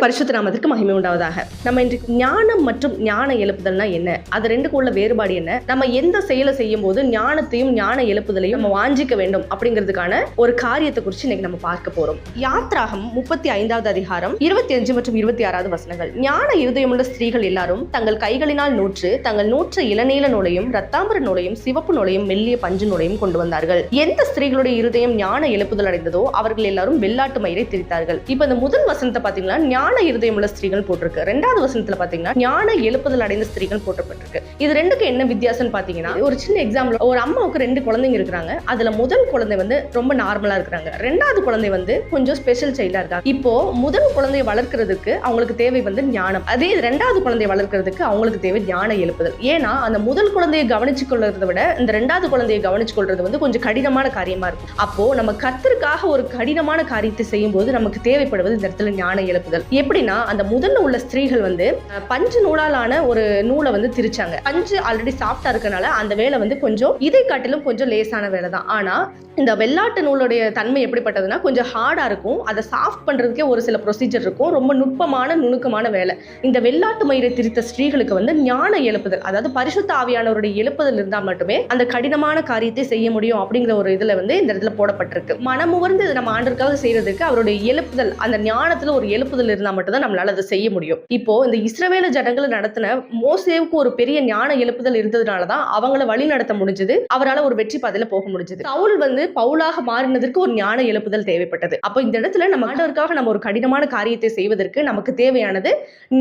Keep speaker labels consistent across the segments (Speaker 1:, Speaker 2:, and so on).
Speaker 1: பரிசுத்த நாமத்திற்கு மகிமை உண்டாவதாக. நம்ம இன்றைக்கு ஞானம் மற்றும் ஞான எழுப்புதல்னா என்ன, அது ரெண்டுக்கும் உள்ள வேறுபாடு என்ன, நம்ம எந்த செயலை செய்யும் போது ஞானத்தையும் ஞான எழுப்புதலையும் நம்ம வாஞ்சிக்க வேண்டும் அப்படிங்கிறதுக்கான ஒரு காரியத்தை குறித்து இன்னைக்கு நம்ம பார்க்க போறோம். யாத்ராகம் 35வது அதிகாரம் 25 மற்றும் 26வது வசனங்கள். ஞான இருதயமுள்ள ஸ்திரீகள் எல்லாரும் தங்கள் கைகளினால் நூற்று தங்கள் நூற்ற இளநீல நூலையும் இரத்தாம்பர நூலையும் சிவப்பு நூலையும் மெல்லிய பஞ்சு நூலையும் கொண்டு வந்தார்கள். எந்த ஸ்திரீகளுடைய இருதயம் ஞான எழுப்புதல் அடைந்ததோ அவர்கள் எல்லாரும் வெள்ளாட்டு மயிரை திரித்தார்கள். இப்ப இந்த முதல் வசனத்தை பாத்தீங்கன்னா ஞான இருதயம் உள்ள ஸ்திரீகள் போட்டிருக்கு. ரெண்டாவது வசனத்துல பாத்தீங்கன்னா ஞான எழுப்புதல் அடைந்த ஸ்திரீகள் போட்டப்பட்டிருக்கு. இது ரெண்டுக்கு என்ன வித்தியாசம் பாத்தீங்கன்னா, ஒரு சின்ன எக்ஸாம்பிள், ஒரு அம்மாவுக்கு 2 குழந்தைங்க இருக்கிறாங்க. அதுல முதல் குழந்தை வந்து ரொம்ப நார்மலா இருக்கிறாங்க, ரெண்டாவது குழந்தை வந்து கொஞ்சம் ஸ்பெஷல் சைல்டா இருக்காங்க. இப்போ முதல் குழந்தையை வளர்க்கறதுக்கு அவங்களுக்கு தேவை வந்து ஞானம், அதே ரெண்டாவது குழந்தையை வளர்க்கறதுக்கு அவங்களுக்கு தேவை ஞான எழுப்புதல். ஏன்னா அந்த முதல் குழந்தையை கவனிச்சு கொள்றதை விட இந்த ரெண்டாவது குழந்தையை கவனிச்சு கொள்றது வந்து கொஞ்சம் கடினமான காரியமா இருக்கும். அப்போ நம்ம கர்த்தருக்காக ஒரு கடினமான காரியத்தை செய்யும் போது நமக்கு தேவைப்படுவது இந்த இடத்துல ஞான எழுப்புதல். எப்படின்னா, அந்த முதல்ல உள்ள ஸ்திரீகள் வந்து பஞ்சு நூலாலான ஒரு நூலை வந்து திரிச்சாங்க. பஞ்சு ஆல்ரெடி சாஃப்டா இருக்கனால அந்த வேலை வந்து கொஞ்சம் இதை காட்டிலும் கொஞ்சம் லேசான வேலை தான். ஆனா இந்த வெள்ளாட்டு நூலுடைய தன்மை எப்படிப்பட்டதுன்னா, கொஞ்சம் ஹார்டா இருக்கும். அதை சாஃப்ட் பண்றதுக்கே ஒரு சில ப்ரொசீஜர் இருக்கும். ரொம்ப நுட்பமான நுணுக்கமான வேலை. இந்த வெள்ளாட்டு மயிரை திரித்த ஸ்திரீகளுக்கு வந்து ஞான எழுப்புதல், அதாவது பரிசுத்த ஆவியானவருடைய எழுப்புதல் இருந்தால் மட்டுமே அந்த கடினமான காரியத்தை செய்ய முடியும் அப்படிங்கிற ஒரு இதுல வந்து இந்த இடத்துல போடப்பட்டிருக்கு. மனமுவர்ந்து நம்ம ஆண்டவருக்காக செய்யறதுக்கு அவருடைய எழுப்புதல், அந்த ஞானத்துல ஒரு எழுப்புதல் இருந்தா மட்டும்தான் நம்மளால அதை செய்ய முடியும். இப்போ இந்த இஸ்ரவேல ஜனங்களை நடத்தின மோசேவுக்கு ஒரு பெரிய ஞான எழுப்புதல் இருந்ததுனாலதான் அவங்கள வழி நடத்த முடிஞ்சது, அவரால் ஒரு வெற்றி பாதையில போக முடிஞ்சது. சவுல் வந்து பவுலாக மாறினதற்கு ஒரு ஞான எழுப்புதல் தேவைப்பட்டது. அப்போ இந்த இடத்துல நம்ம ஆண்டவருக்காக நம்ம ஒரு கடினமான காரியத்தை செய்வதற்கு நமக்கு தேவையானது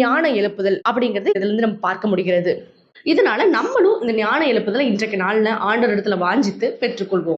Speaker 1: ஞான எழுப்புதல் அப்படிங்கிறது இதுல இருந்து நம்ம பார்க்க முடிகிறது. இதனால நம்மளும் இந்த ஞான எழுப்புதலை இன்றைக்கு நாள்ல ஆண்டவர் இடத்துல வாஞ்சித்து பெற்றுக்கொள்வோம்.